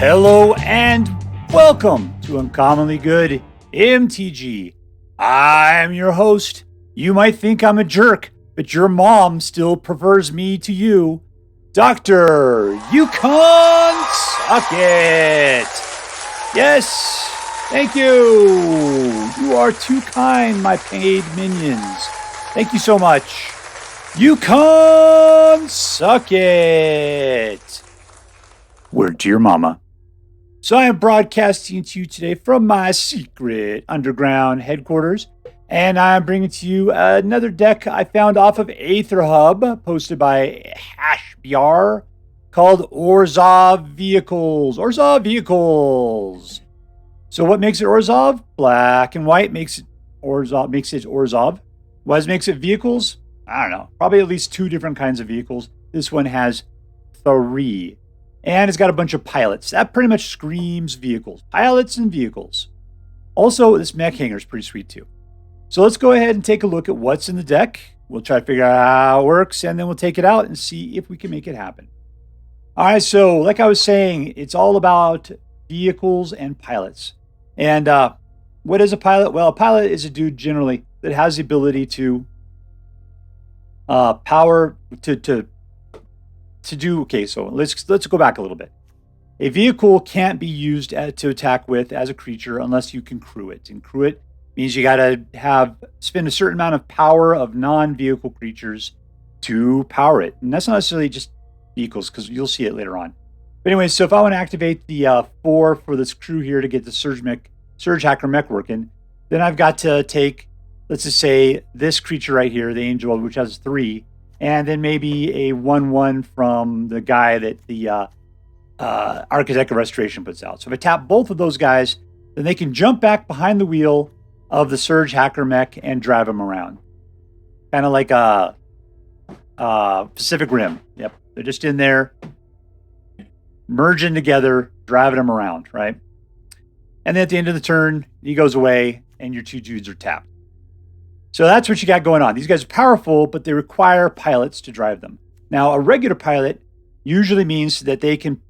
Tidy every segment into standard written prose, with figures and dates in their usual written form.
Hello and welcome to Uncommonly Good MTG. I'm your host. You might think I'm a jerk, but your mom still prefers me to you. Dr. Yukon Suckit. Yes, thank you. You are too kind, my paid minions. Thank you so much. Yukon Suckit. Word to your mama. So I am broadcasting to you today from my secret underground headquarters, and I'm bringing to you another deck I found off of AetherHub, posted by HashBR, called Orzhov Vehicles. Orzhov Vehicles. So what makes it Orzhov? Black and white makes it Orzhov. What makes it vehicles? I don't know. Probably at least two different kinds of vehicles. This one has 3. And it's got a bunch of pilots. That pretty much screams vehicles. Pilots and vehicles. Also, this Mech Hangar is pretty sweet too. So let's go ahead and take a look at what's in the deck. We'll try to figure out how it works, and then we'll take it out and see if we can make it happen. All right, so like I was saying, it's all about vehicles and pilots. And what is a pilot? Well, a pilot is a dude generally that has the ability to do. Okay, so let's go back a little bit. A vehicle can't be used to attack with as a creature unless you can crew it. And crew it means you got to spend a certain amount of power of non-vehicle creatures to power it. And that's not necessarily just vehicles, because you'll see it later on. But anyway, so if I want to activate the 4 for this crew here to get the Surgehacker Mech working, then I've got to take, let's just say, this creature right here, the Angel, which has 3, and then maybe a 1/1 from the guy that the Architect of Restoration puts out. So if I tap both of those guys, then they can jump back behind the wheel of the Surgehacker Mech and drive them around. Kind of like a Pacific Rim. Yep, they're just in there, merging together, driving them around, right? And then at the end of the turn, he goes away, and your 2 dudes are tapped. So that's what you got going on. These guys are powerful, but they require pilots to drive them. Now, a regular pilot usually means that they can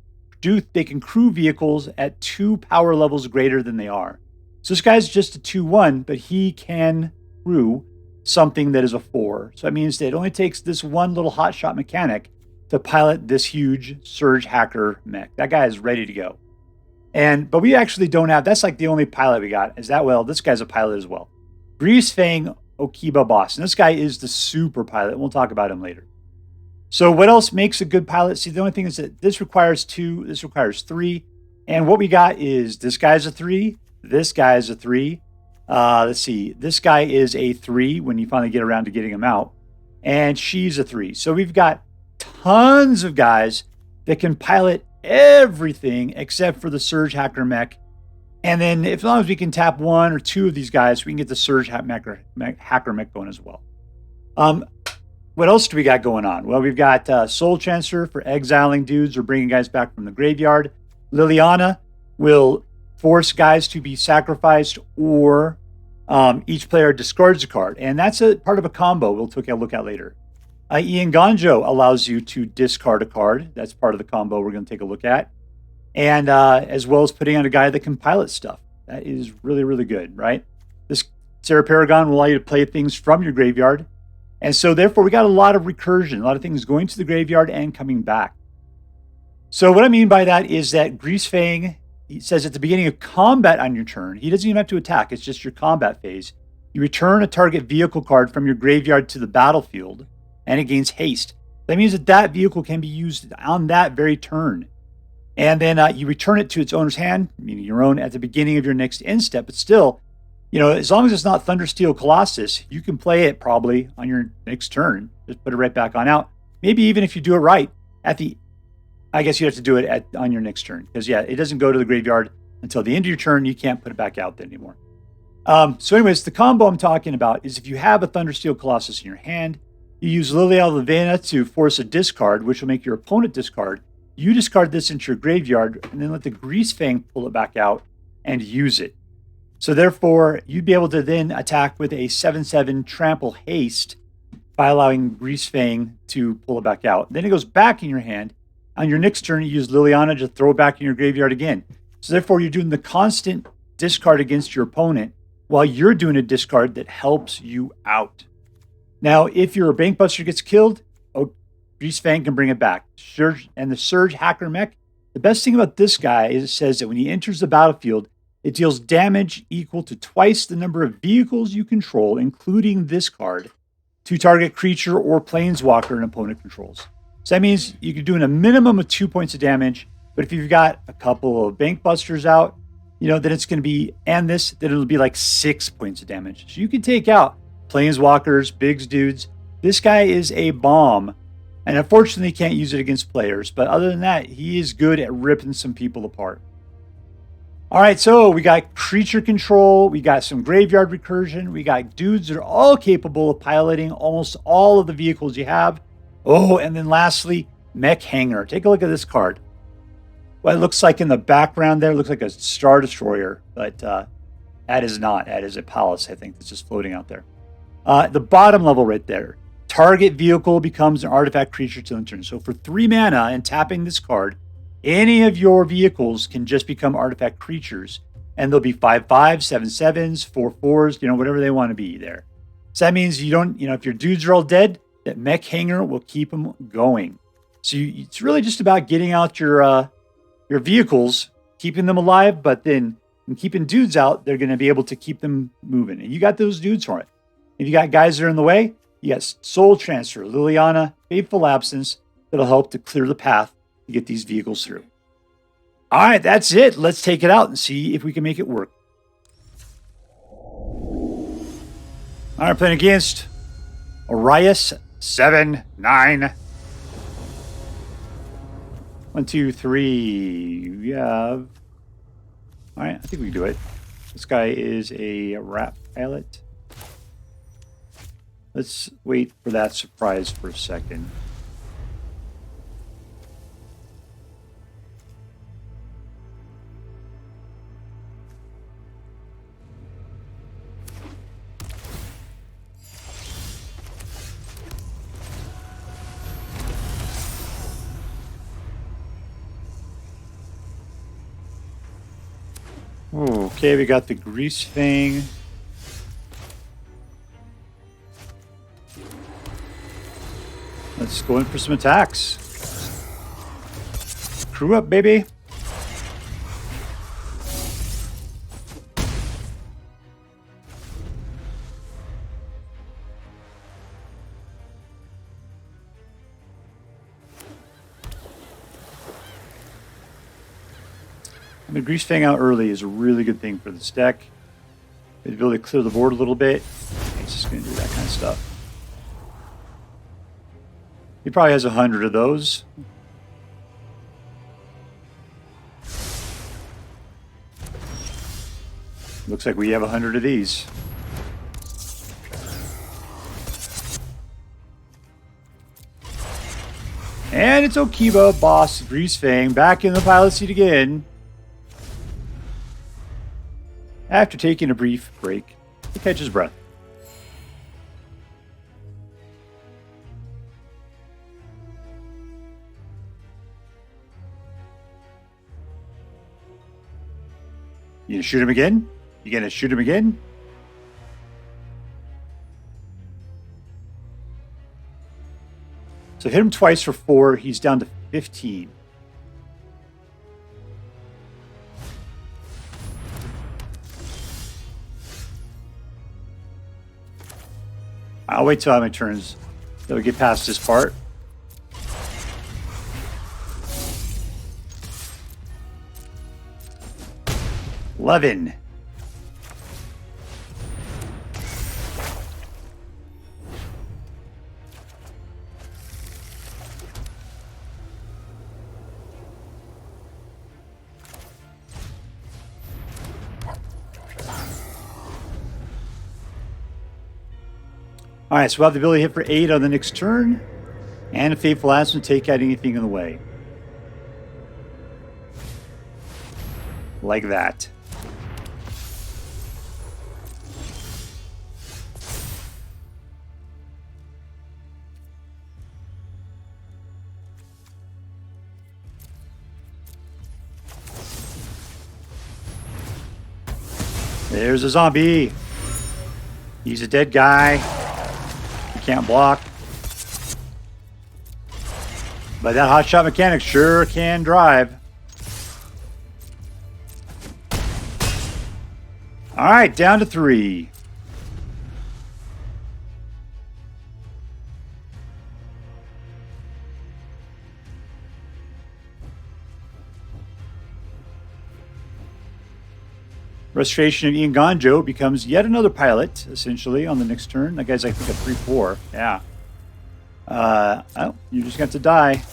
crew vehicles at 2 power levels greater than they are. So this guy's just a 2/1, but he can crew something that is a 4. So that means that it only takes this one little Hotshot Mechanic to pilot this huge Surgehacker Mech. That guy is ready to go. But we actually don't have, that's like the only pilot we got. This guy's a pilot as well. Greasefang Okiba boss. And this guy is the super pilot. We'll talk about him later. So what else makes a good pilot? See, the only thing is that this requires 2, this requires 3. And what we got is this guy's a 3, this guy is a 3. Let's see, this guy is a 3 when you finally get around to getting him out. And she's a 3. So we've got tons of guys that can pilot everything except for the Surgehacker Mech. And then as long as we can tap 1 or 2 of these guys, we can get the Surgehacker Mech going as well. What else do we got going on? Well, we've got Soul Transfer for exiling dudes or bringing guys back from the graveyard. Liliana will force guys to be sacrificed, or each player discards a card. And that's a part of a combo we'll take a look at later. Eiganjo allows you to discard a card. That's part of the combo we're going to take a look at. And as well as putting on a guy that can pilot stuff. That is really, really good, right? This Serra Paragon will allow you to play things from your graveyard. And so therefore, we got a lot of recursion, a lot of things going to the graveyard and coming back. So what I mean by that is that Greasefang, he says at the beginning of combat on your turn, he doesn't even have to attack, it's just your combat phase. You return a target vehicle card from your graveyard to the battlefield, and it gains haste. That means that vehicle can be used on that very turn. And then you return it to its owner's hand, meaning your own, at the beginning of your next end step. But still, as long as it's not Thundersteel Colossus, you can play it probably on your next turn. Just put it right back on out. Maybe even if you do it right, I guess you have to do it on your next turn. Because, yeah, it doesn't go to the graveyard until the end of your turn. You can't put it back out there anymore. So anyways, the combo I'm talking about is if you have a Thundersteel Colossus in your hand, you use Liliana to force a discard, which will make your opponent discard. You discard this into your graveyard, and then let the Greasefang pull it back out and use it. So therefore, you'd be able to then attack with a 7/7 trample haste by allowing Greasefang to pull it back out. Then it goes back in your hand. on your next turn, you use Liliana to throw it back in your graveyard again. So therefore, you're doing the constant discard against your opponent while you're doing a discard that helps you out. Now, if your Bankbuster gets killed, Greasefang can bring it back. And the Surgehacker Mech, the best thing about this guy is it says that when he enters the battlefield, it deals damage equal to twice the number of vehicles you control, including this card, to target creature or planeswalker an opponent controls. So that means you can do a minimum of 2 points of damage, but if you've got a couple of Bankbusters out, then it's going to be, then it'll be like 6 points of damage. So you can take out planeswalkers, bigs, dudes. This guy is a bomb. And unfortunately, can't use it against players. But other than that, he is good at ripping some people apart. All right, so we got creature control. We got some graveyard recursion. We got dudes that are all capable of piloting almost all of the vehicles you have. Oh, and then lastly, Mech Hangar. Take a look at this card. What it looks like in the background there, looks like a Star Destroyer. But that is not. That is a palace, I think, that's just floating out there. The bottom level right there. Target vehicle becomes an artifact creature till end turn. So for 3 mana and tapping this card, any of your vehicles can just become artifact creatures. And they'll be 5/5, 7/7s, 4/4s, whatever they want to be there. So that means you don't, if your dudes are all dead, that Mech Hangar will keep them going. So it's really just about getting out your vehicles, keeping them alive, but then in keeping dudes out, they're going to be able to keep them moving. And you got those dudes for it. If you got guys that are in the way, yes, Soul Transfer, Liliana, Fateful Absence, that'll help to clear the path to get these vehicles through. All right, that's it. Let's take it out and see if we can make it work. All right, playing against Arias 7-9. 1, 2, 3. We have. All right, I think we can do it. This guy is a rat pilot. Let's wait for that surprise for a second. Okay, we got the Greasefang. Let's go in for some attacks. Crew up, baby. I mean, Greasefang out early is a really good thing for this deck. The ability to clear the board a little bit. It's just going to do that kind of stuff. He probably has 100 of those. Looks like we have 100 of these. And it's Okiba, boss, Greasefang, back in the pilot seat again. After taking a brief break to catch his breath. You gonna shoot him again? You gonna shoot him again? So hit him twice for 4. He's down to 15. I'll wait till I have my turns. Then we get past this part. $11. All right, so we'll have the ability to hit for 8 on the next turn, and a Fateful Absence to take out anything in the way. Like that. There's a zombie. He's a dead guy. He can't block. But that Hotshot Mechanic sure can drive. All right, down to 3. Restoration of Eiganjo becomes yet another pilot, essentially, on the next turn. That guy's, I think, a 3/4. Yeah. Oh, you're just going to have to die.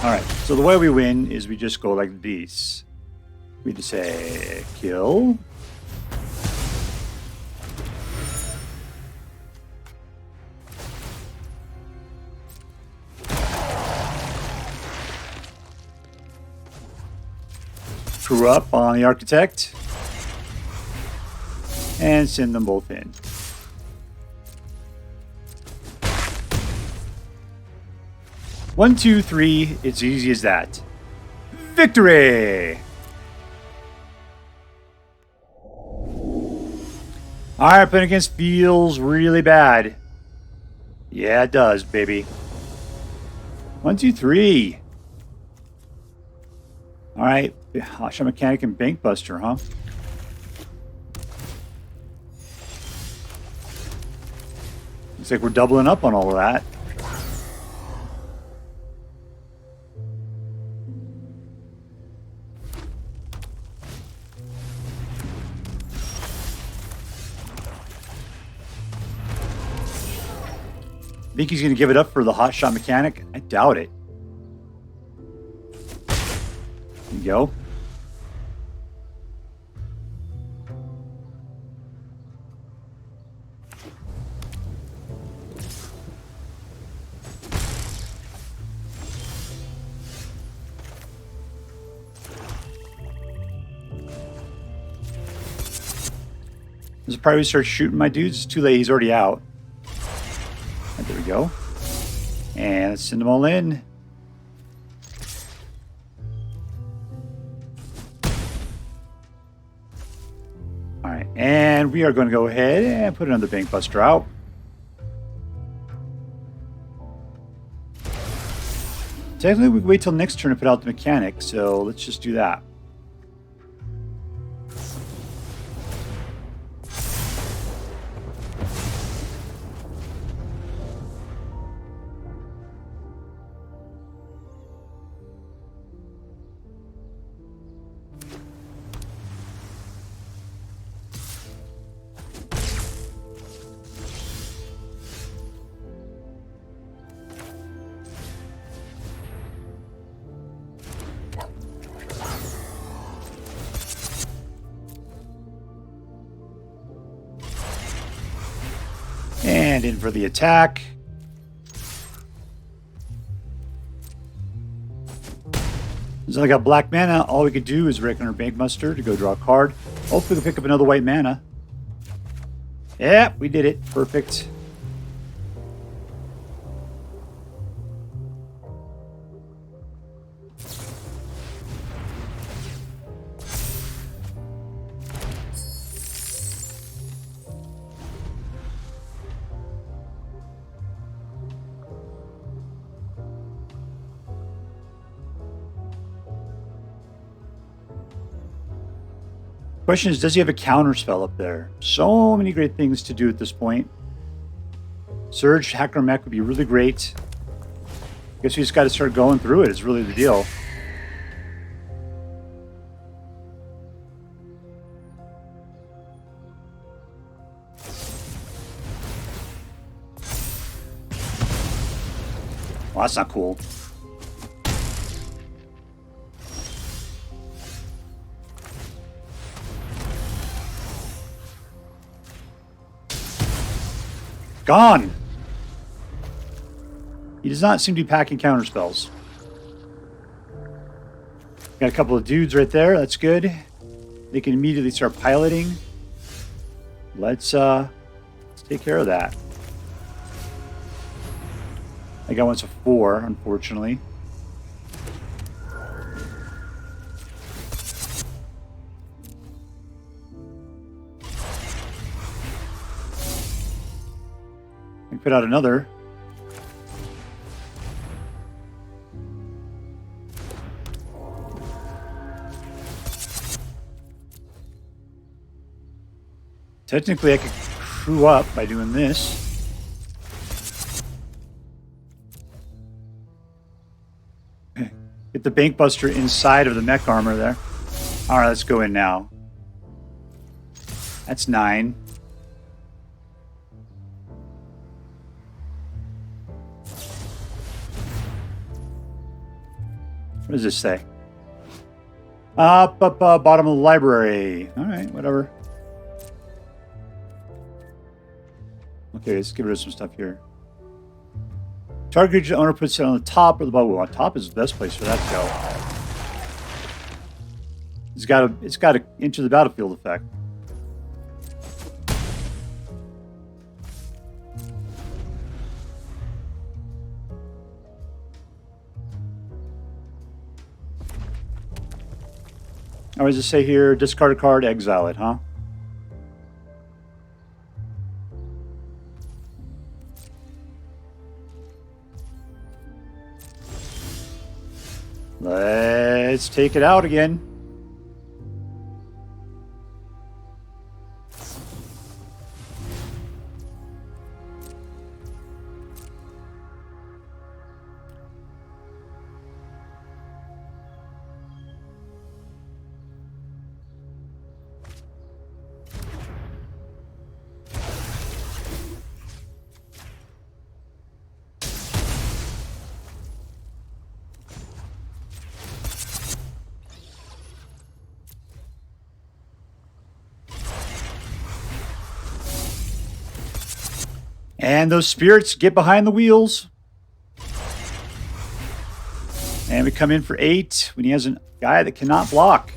Alright, so the way we win is we just go like this. We just say, kill. Screw up on the Architect. And send them both in. One, two, three. It's easy as that. Victory! Alright, playing against feels really bad. Yeah, it does, baby. 1, 2, 3. Alright, Hotshot Mechanic and Bankbuster, huh? Looks like we're doubling up on all of that. Think he's going to give it up for the Hotshot Mechanic? I doubt it. There you go. This is probably start shooting my dudes. It's too late. He's already out. There we go. And let's send them all in. Alright, and we are going to go ahead and put another Bankbuster out. Technically, we can wait till next turn to put out the Mechanic, so let's just do that. And in for the attack. Since I got black mana, all we could do is Reckoner Bankbuster to go draw a card. Hopefully we'll pick up another white mana. Yeah, we did it. Perfect. Question is, does he have a counter spell up there? So many great things to do at this point. Surgehacker Mech would be really great. Guess we just got to start going through it. It's really the deal. Well, that's not cool. Gone! He does not seem to be packing counter spells. Got a couple of dudes right there. That's good. They can immediately start piloting. let's take care of that. I got once a 4, unfortunately. I can put out another. Technically, I could crew up by doing this. Get the Bankbuster inside of the mech armor there. Alright, let's go in now. That's 9. What does this say? Up, bottom of the library. Alright, whatever. Okay, let's get rid of some stuff here. Target creature owner puts it on the top or the bottom. Well, on top is the best place for that to go. It's got to enter the battlefield effect. Or does it say here, discard a card, exile it, huh? Let's take it out again. And those spirits get behind the wheels. And we come in for 8 when he has a guy that cannot block.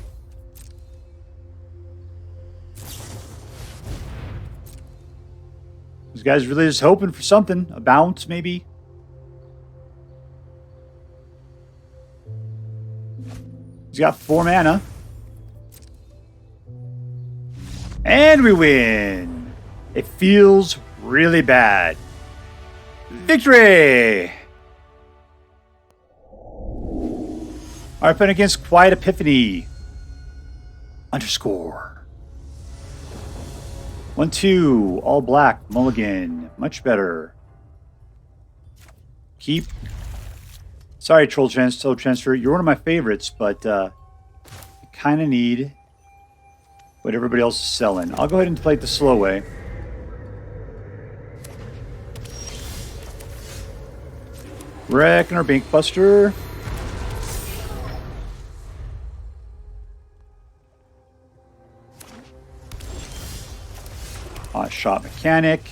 This guy's really just hoping for something. A bounce, maybe. He's got 4 mana. And we win. It feels really bad. Victory! Our opponent against Quiet Epiphany. Underscore. 1-2. All black. Mulligan. Much better. Keep. Sorry, Troll Transfer. You're one of my favorites, but I kind of need what everybody else is selling. I'll go ahead and play it the slow way. Reckoner Bankbuster. Hotshot Mechanic.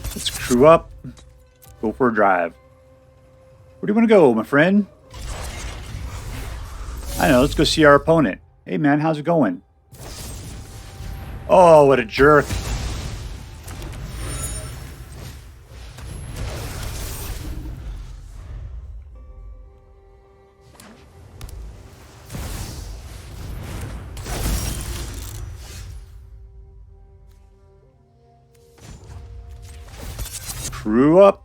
Let's crew up. Go for a drive. Where do you want to go, my friend? I know, let's go see our opponent. Hey man, how's it going? Oh, what a jerk. Crew up.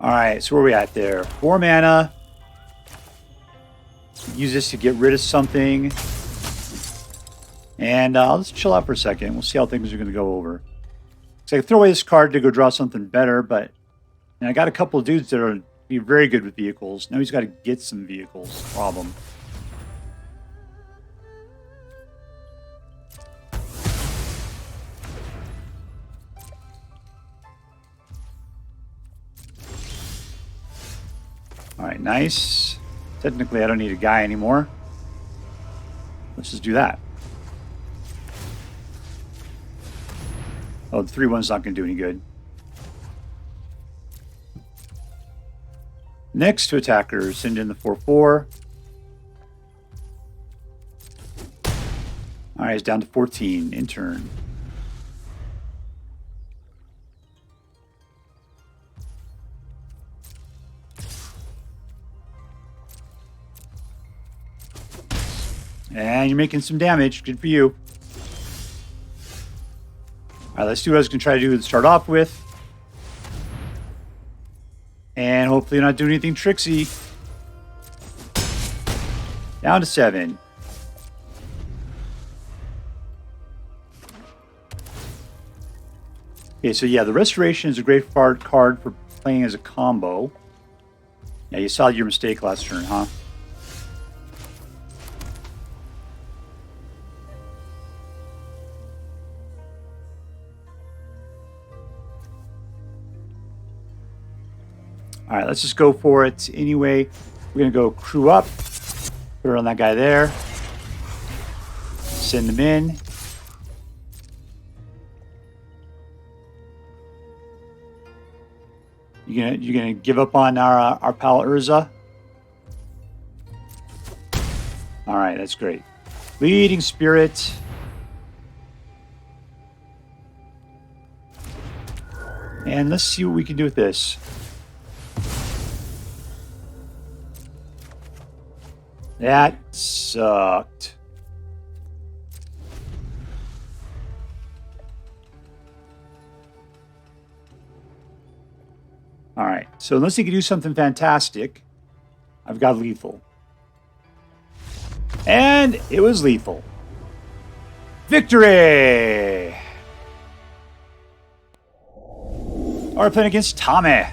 Alright, so where are we at there? 4 mana. Use this to get rid of something. And let's chill out for a second. We'll see how things are going to go over. So I can throw away this card to go draw something better, but I got a couple of dudes that are be very good with vehicles. Now he's got to get some vehicles. Problem. Alright, nice. Technically, I don't need a guy anymore. Let's just do that. Oh, the 3-1's not going to do any good. Next two attackers, send in the 4/4. All right, it's down to 14 in turn. And you're making some damage. Good for you. All right, let's see what I was going to try to do to start off with. And hopefully you're not doing anything tricksy. Down to 7. Okay, so yeah, the Restoration is a great card for playing as a combo. Yeah, you saw your mistake last turn, huh? All right, let's just go for it anyway. We're going to go crew up. Put her on that guy there. Send them in. You're gonna give up on our pal Urza? All right, that's great. Leading Spirit. And let's see what we can do with this. That sucked. All right, so unless he can do something fantastic, I've got lethal. And it was lethal. Victory! We're playing against Tomy.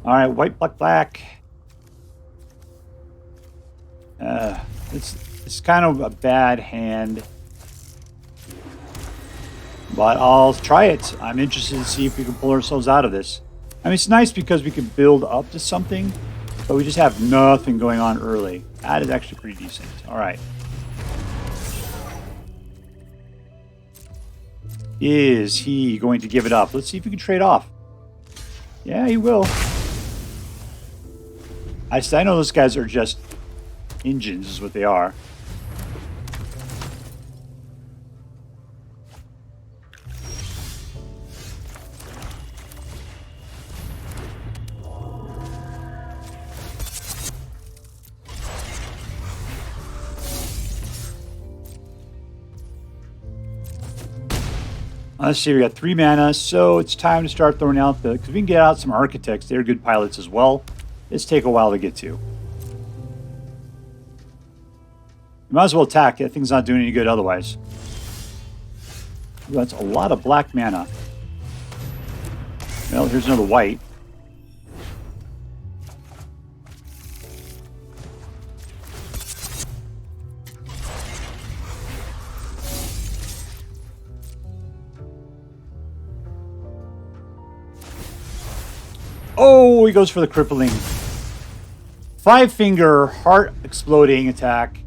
All right, white, black, black. It's kind of a bad hand. But I'll try it. I'm interested to see if we can pull ourselves out of this. I mean, it's nice because we can build up to something, but we just have nothing going on early. That is actually pretty decent. All right. Is he going to give it up? Let's see if we can trade off. Yeah, he will. I know those guys are just engines, is what they are. Let's see, we got 3 mana, so it's time to start throwing out because we can get out some architects. They're good pilots as well. It's take a while to get to. You might as well attack. That thing's not doing any good otherwise. Ooh, that's a lot of black mana. Well, here's another white. Oh, he goes for the crippling. 5-finger heart exploding attack.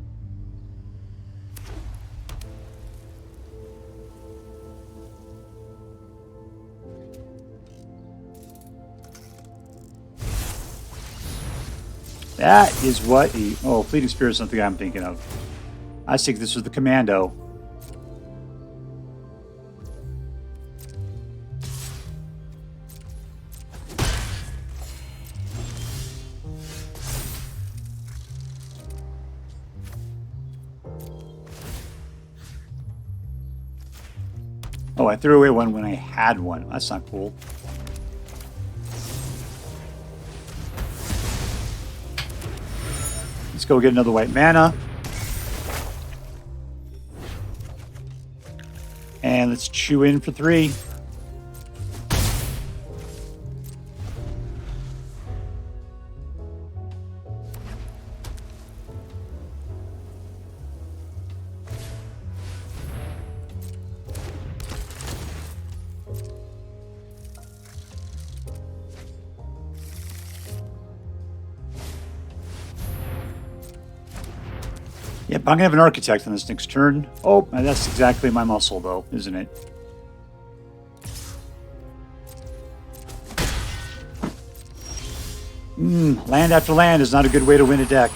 That is what he... Oh, Fleeting Spirit is something I'm thinking of. I think this was the Commando. Oh, I threw away one when I had one. That's not cool. Let's go get another white mana. And let's chew in for 3. Yep, I'm going to have an architect on this next turn. Oh, that's exactly my muscle, though, isn't it? Land after land is not a good way to win a deck.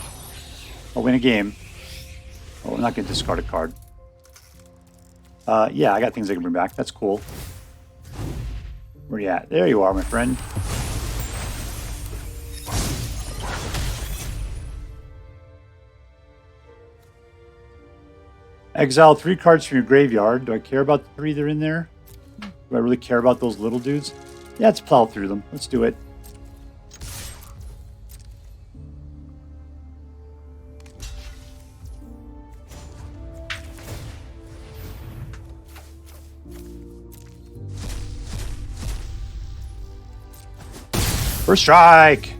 Or win a game. Oh, I'm not going to discard a card. Yeah, I got things I can bring back. That's cool. Where you at? There you are, my friend. Exile 3 cards from your graveyard. Do I care about the 3 that are in there? Do I really care about those little dudes? Yeah, let's plow through them. Let's do it. First strike!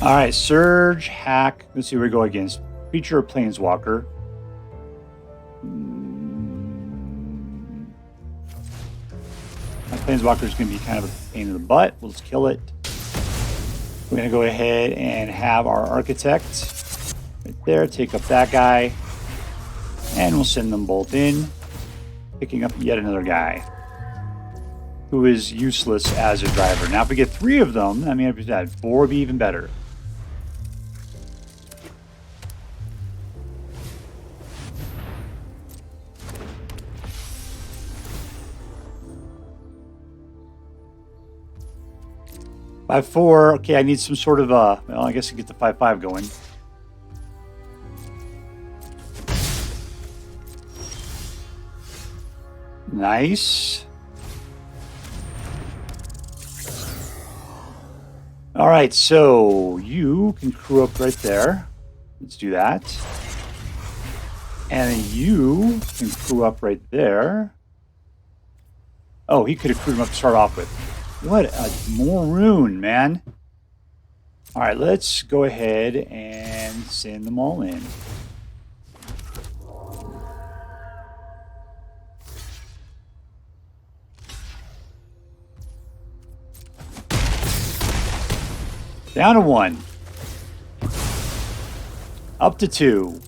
All right, Surge, Hack. Let's see where we go against. Creature or Planeswalker. My Planeswalker is going to be kind of a pain in the butt. We'll just kill it. We're going to go ahead and have our Architect right there. Take up that guy. And we'll send them both in. Picking up yet another guy who is useless as a driver. Now, if we get 3 of them, I mean, if we had 4 would be even better. By 4, okay, I need some sort of well, I guess I get the 5/5 going. Nice. All right, so you can crew up right there. Let's do that. And then you can crew up right there. Oh, he could have crewed him up to start off with. What a maroon, man. All right, let's go ahead and send them all in. Down to 1. Up to 2.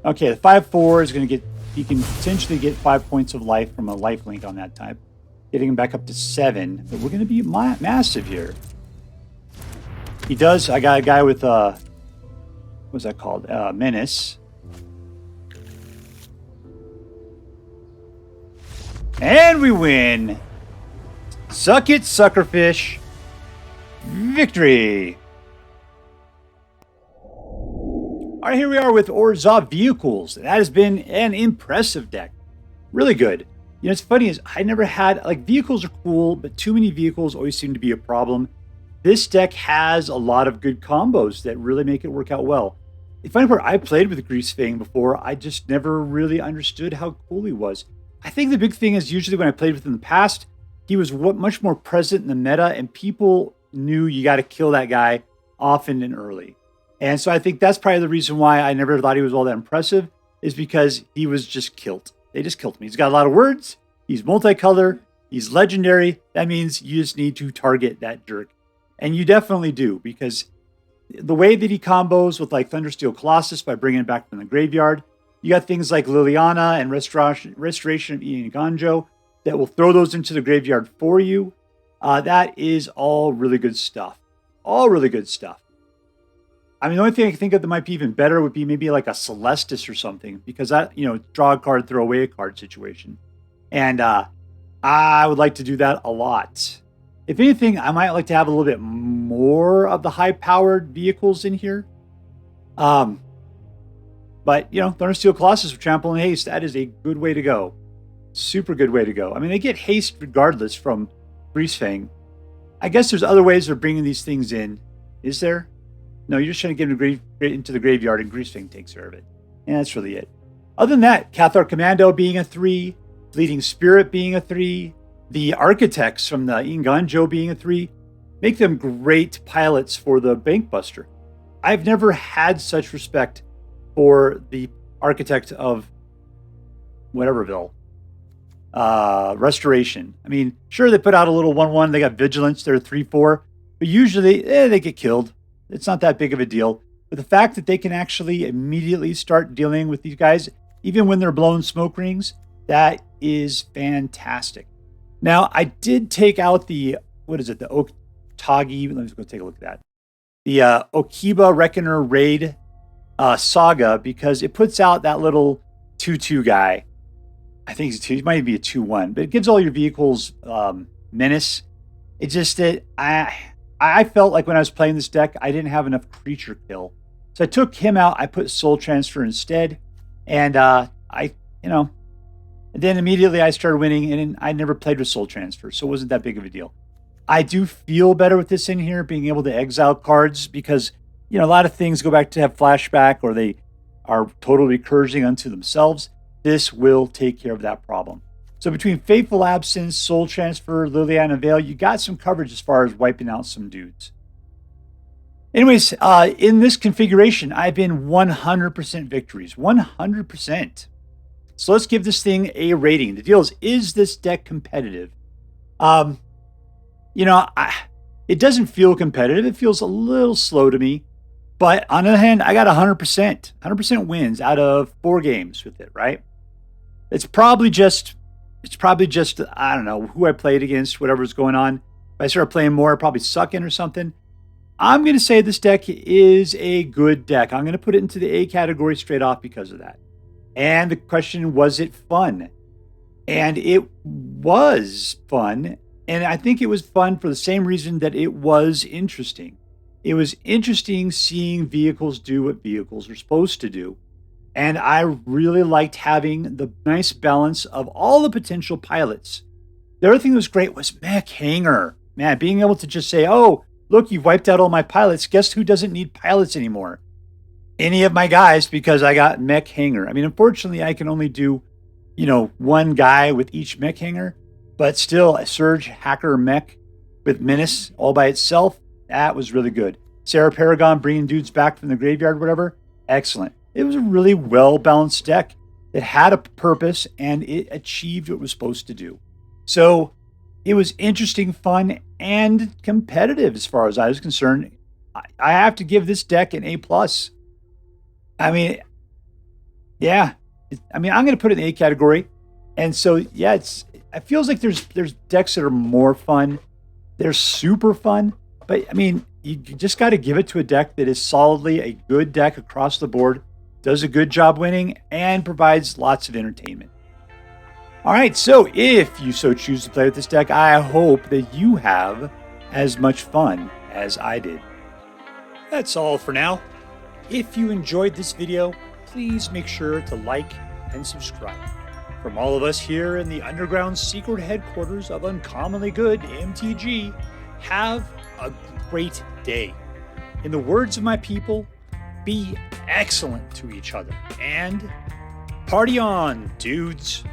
Okay, the 5/4 is going to get... You can potentially get 5 points of life from a life link on that type. Getting him back up to 7. But we're going to be massive here. He does... I got a guy with... what's that called? Menace. And we win! Suck it, suckerfish! Victory! All right, here we are with Orzhov Vehicles. That has been an impressive deck. Really good. You know, it's funny is I never had... Like, vehicles are cool, but too many vehicles always seem to be a problem. This deck has a lot of good combos that really make it work out well. The funny part, I played with Greasefang before. I just never really understood how cool he was. I think the big thing is usually when I played with him in the past, he was much more present in the meta, and people knew you got to kill that guy often and early. And so I think that's probably the reason why I never thought he was all that impressive, is because he was just killed. They just killed him. He's got a lot of words. He's multicolor. He's legendary. That means you just need to target that jerk. And you definitely do, because the way that he combos with like Thundersteel Colossus by bringing it back from the graveyard, you got things like Liliana and Restoration of Eiganjo that will throw those into the graveyard for you. That is all really good stuff. All really good stuff. I mean, the only thing I can think of that might be even better would be maybe like a Celestis or something, because that, you know, draw a card, throw away a card situation. And I would like to do that a lot. If anything, I might like to have a little bit more of the high-powered vehicles in here. But, you know, Thundersteel Colossus with Trample and Haste, that is a good way to go. Super good way to go. I mean, they get haste regardless from Greasefang. I guess there's other ways of bringing these things in. Is there? No, you're just trying to get them into the graveyard and Greasefang takes care of it. And that's really it. Other than that, Cathar Commando being a 3, Fleeting Spirit being a 3, the Architects from the Eiganjo being a 3, make them great pilots for the Bankbuster. I've never had such respect for the Architect of whateverville. Restoration. I mean, sure, they put out a little 1/1. They got Vigilance. They're 3/4. But usually, they get killed. It's not that big of a deal. But the fact that they can actually immediately start dealing with these guys, even when they're blowing smoke rings, that is fantastic. Now, I did take out the, what is it, the Otagi. Let me just go take a look at that. The Okiba Reckoner Raid Saga, because it puts out that little 2/2 guy. I think he might be a 2/1, but it gives all your vehicles menace. It just that I felt like when I was playing this deck, I didn't have enough creature kill. So I took him out. I put Soul Transfer instead. And and then immediately I started winning, and I never played with Soul Transfer, so it wasn't that big of a deal. I do feel better with this in here, being able to exile cards, because, a lot of things go back to have flashback, or they are total recursion unto themselves. This will take care of that problem. So between Fateful Absence, Soul Transfer, Liliana Veil, you got some coverage as far as wiping out some dudes. Anyways, in this configuration, I've been 100% victories. 100%. So let's give this thing a rating. The deal is this deck competitive? It doesn't feel competitive. It feels a little slow to me. But on the other hand, I got 100%. 100% wins out of 4 games with it, right? It's probably just, I don't know, who I played against, whatever's going on. If I start playing more, I'm probably sucking or something. I'm going to say this deck is a good deck. I'm going to put it into the A category straight off because of that. And the question, was it fun? And it was fun. And I think it was fun for the same reason that it was interesting. It was interesting seeing vehicles do what vehicles are supposed to do. And I really liked having the nice balance of all the potential pilots. The other thing that was great was Mech Hangar. Man, being able to just say, oh, look, you've wiped out all my pilots. Guess who doesn't need pilots anymore? Any of my guys, because I got Mech Hangar. I mean, unfortunately, I can only do, one guy with each Mech Hangar. But still, a Surgehacker Mech with Menace all by itself, that was really good. Serra Paragon bringing dudes back from the graveyard, whatever, excellent. It was a really well-balanced deck that had a purpose, and it achieved what it was supposed to do. So it was interesting, fun, and competitive as far as I was concerned. I have to give this deck an A+. I mean, yeah. I'm going to put it in the A category. And so, yeah, it feels like there's decks that are more fun. They're super fun. But, I mean, you just got to give it to a deck that is solidly a good deck across the board, does a good job winning, and provides lots of entertainment. All right, so if you so choose to play with this deck, I hope that you have as much fun as I did. That's all for now. If you enjoyed this video, please make sure to like and subscribe. From all of us here in the underground secret headquarters of Uncommonly Good MTG, have a great day. In the words of my people, be excellent to each other, and party on, dudes.